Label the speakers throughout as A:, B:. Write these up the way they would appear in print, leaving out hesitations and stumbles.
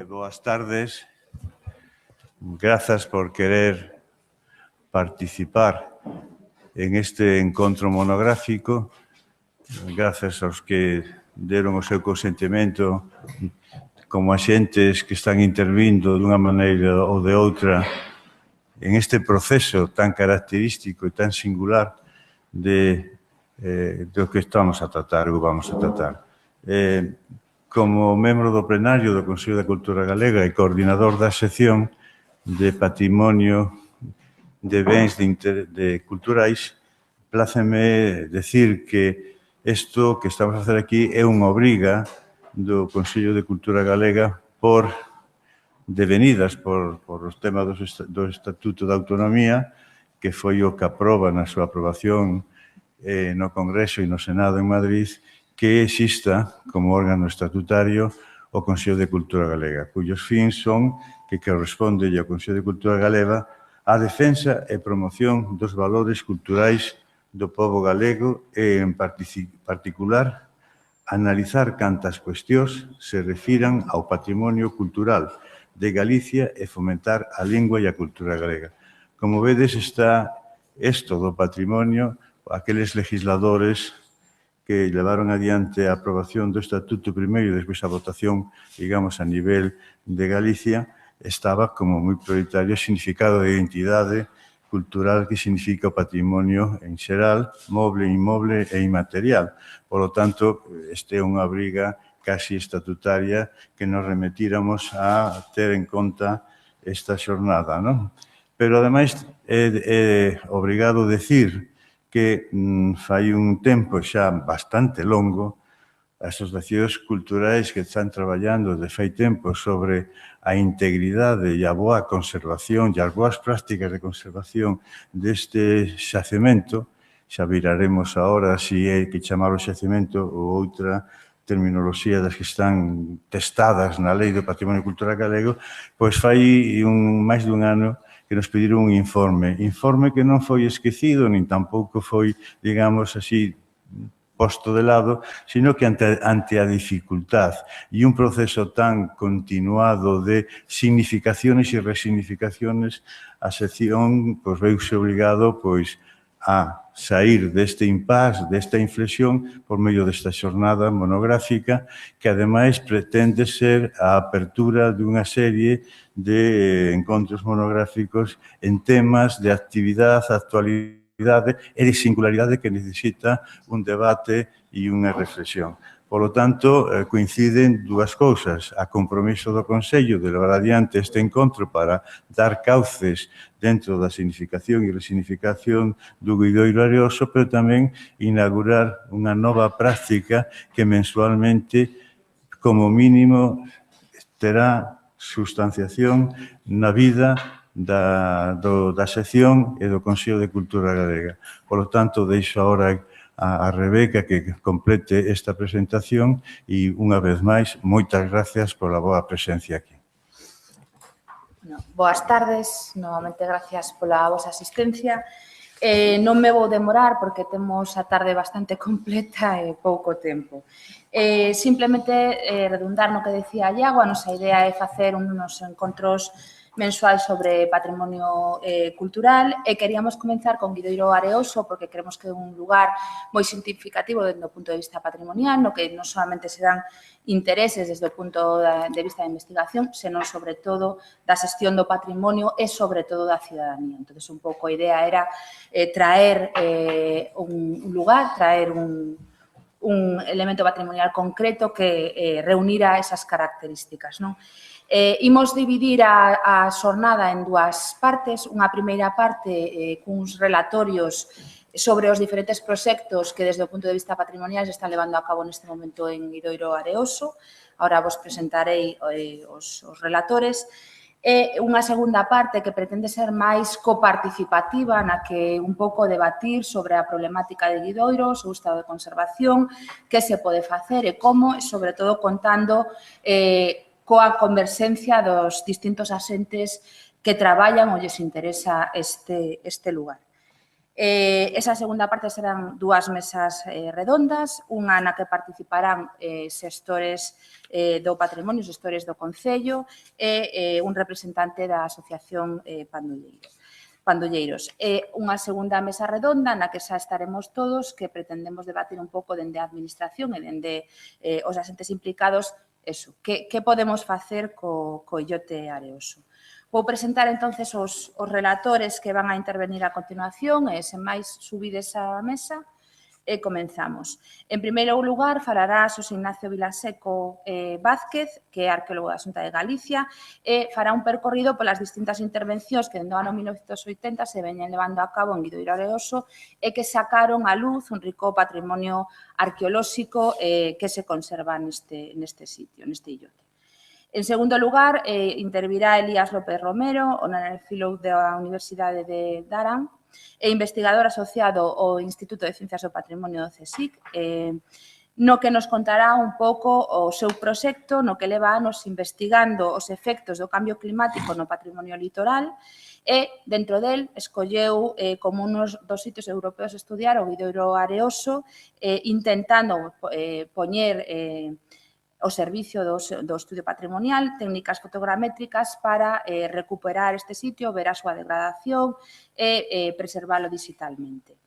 A: Boas tardes. Grazas por querer participar en este encontro monográfico. Grazas aos que deron o seu consentimento como axentes que están intervindo dunha maneira ou de outra en este proceso tan característico e tan singular do que estamos a tratar ou vamos a tratar. Como membro do plenario do Consello da Cultura Galega e coordinador da sección de Patrimonio de Bens culturais, pláceme decir que isto que estamos a facer aquí é unha obriga do Consello de Cultura Galega por devenidas por os temas do Estatuto de Autonomía, que foi o que aproba na súa aprobación no Congreso e no Senado en Madrid, que exista como órgano estatutario o Consello de Cultura Galega, cuyos fins son que corresponde ao Consello de Cultura Galega a defensa e promoción dos valores culturais do pobo galego e, en particular, analizar cantas cuestións se refiran ao patrimonio cultural de Galicia e fomentar a lingua e a cultura galega. Como vedes, está isto do patrimonio, aqueles legisladores que levaron adiante a aprobación do Estatuto primeiro e despois a votación, digamos, a nivel de Galicia, estaba como moi prioritario o significado de identidade cultural que significa o patrimonio en xeral, moble, inmoble e inmaterial. Por lo tanto, este é unha obriga casi estatutaria que nos remetíramos a ter en conta esta xornada, non? Pero, ademais, é obrigado decir que fai un tempo xa bastante longo as asociacións culturais que están traballando de fai tempo sobre a integridade e a boa conservación e as boas prácticas de conservación deste xacemento. Xa viraremos agora se é que chamar o xacemento ou outra terminoloxía das que están testadas na Lei do Patrimonio Cultural Galego, pois fai máis dun ano que nos pediron un informe que non foi esquecido, nin tampouco foi, digamos así, posto de lado, sino que ante a dificultad e un proceso tan continuado de significaciones e resignificaciones, a sección veuse obligado a sair deste impasse, desta inflexión, por medio desta xornada monográfica, que ademais pretende ser a apertura dunha serie de encontros monográficos en temas de actividade, actualidade e de singularidade que necesita un debate e unha reflexión. Por lo tanto, coinciden dúas cousas. A compromiso do Consello de levar adiante este encontro para dar cauces dentro da significación e resignificación do Guidoiro Areoso, pero tamén inaugurar unha nova práctica que mensualmente, como mínimo, terá sustanciación na vida da sección e do Consello de Cultura Galega. Por lo tanto, deixo agora a Rebeca que complete esta presentación e, unha vez máis, moitas gracias pola boa presencia aquí.
B: Boas tardes, novamente gracias pola vosa asistencia. Non me vou demorar porque temos a tarde bastante completa e pouco tempo. Simplemente redundar no que decía Iago, a nosa idea é facer uns encontros mensual sobre patrimonio cultural e queríamos comenzar con Guidoiro Areoso porque creemos que é un lugar moi significativo desde o punto de vista patrimonial, no que non solamente se dan intereses desde o punto de vista da investigación, senón sobre todo da xestión do patrimonio e sobre todo da cidadanía. Entón, un pouco a idea era traer un lugar, traer un elemento patrimonial concreto que reunira esas características, non? Imos dividir a xornada en dúas partes. Unha primeira parte cuns relatorios sobre os diferentes proxectos que desde o punto de vista patrimonial se están levando a cabo neste momento en Guidoiro Areoso. Ahora vos presentarei os relatores. E unha segunda parte que pretende ser máis coparticipativa, na que un pouco debatir sobre a problemática de Guidoiro, o seu estado de conservación, que se pode facer e como, e sobre todo contando coa converxencia dos distintos axentes que traballan ou lles interesa este lugar. Esa segunda parte serán 2 mesas redondas, unha na que participarán xestores do patrimonio, xestores do Concello e un representante da Asociación Pandulleiros. Unha segunda mesa redonda na que xa estaremos todos, que pretendemos debatir un pouco dende a Administración e dende os agentes implicados, que podemos facer co illote areoso. Vou presentar, entonces, os relatores que van a intervenir a continuación e, sen máis, subides á mesa e comenzamos. En primeiro lugar, falará Xosé Ignacio Vilaseco Vázquez, que é arqueólogo da Xunta de Galicia, e fará un percorrido polas distintas intervencións que, dende o ano 1980, se veñen levando a cabo en Guidoiro Areoso e que sacaron á luz un rico patrimonio arqueolóxico que se conserva neste sitio, neste illote. En segundo lugar, intervirá Elías López Romero, Honorary Fellow da Universidade de Darán e investigador asociado ao Instituto de Ciencias do Patrimonio do CSIC, no que nos contará un pouco o seu proxecto, no que leva anos investigando os efectos do cambio climático no patrimonio litoral e, dentro del, escolleu como un dos sitios europeos a estudiar o Guidoiro Areoso, intentando poñer o servicio do estudio patrimonial, técnicas fotogramétricas para recuperar este sitio, ver a súa degradación e preservalo digitalmente.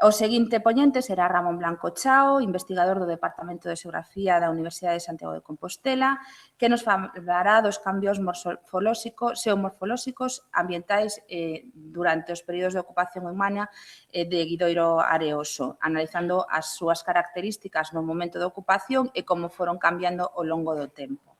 B: O seguinte poñente será Ramón Blanco Chao, investigador do Departamento de Xeografía da Universidade de Santiago de Compostela, que nos falará dos cambios xeomorfolóxicos ambientais durante os períodos de ocupación humana de Guidoiro Areoso, analizando as súas características no momento de ocupación e como foron cambiando ao longo do tempo.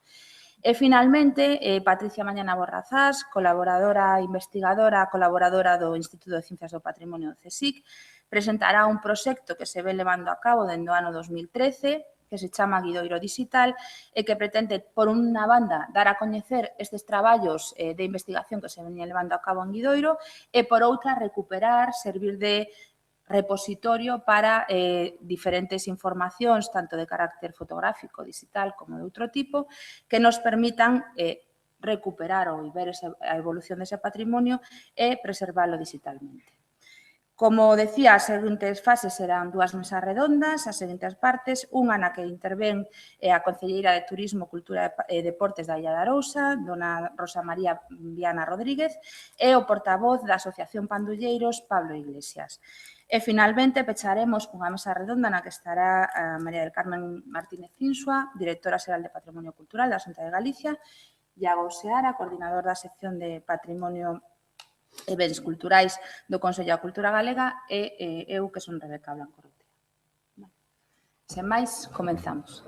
B: E, finalmente, Patricia Mañana Borrazás, colaboradora investigadora, colaboradora do Instituto de Ciencias do Patrimonio do CSIC, presentará un proxecto que se ve levando a cabo dende o ano 2013, que se chama Guidoiro Digital, e que pretende, por unha banda, dar a coñecer estes traballos de investigación que se veñen levando a cabo en Guidoiro e, por outra, recuperar, servir de repositorio para diferentes informacións, tanto de carácter fotográfico, digital, como de outro tipo, que nos permitan recuperar ou ver a evolución dese patrimonio e preservalo digitalmente. Como decía, as seguintes fases serán 2 mesas redondas, as seguintes partes, unha na que intervén a Concelleira de Turismo, Cultura e Deportes da Illa de Arousa, dona Rosa María Viana Rodríguez, e o portavoz da Asociación Pandulleiros, Pablo Iglesias. E, finalmente, pecharemos cunha mesa redonda na que estará a María del Carmen Martínez Insua, directora xeral de Patrimonio Cultural da Xunta de Galicia, Iago Seara, coordinador da sección de Patrimonio e Bens Culturais do Consello da Cultura Galega e eu, que son Rebeca Blanco Rutera. Sen máis, comenzamos.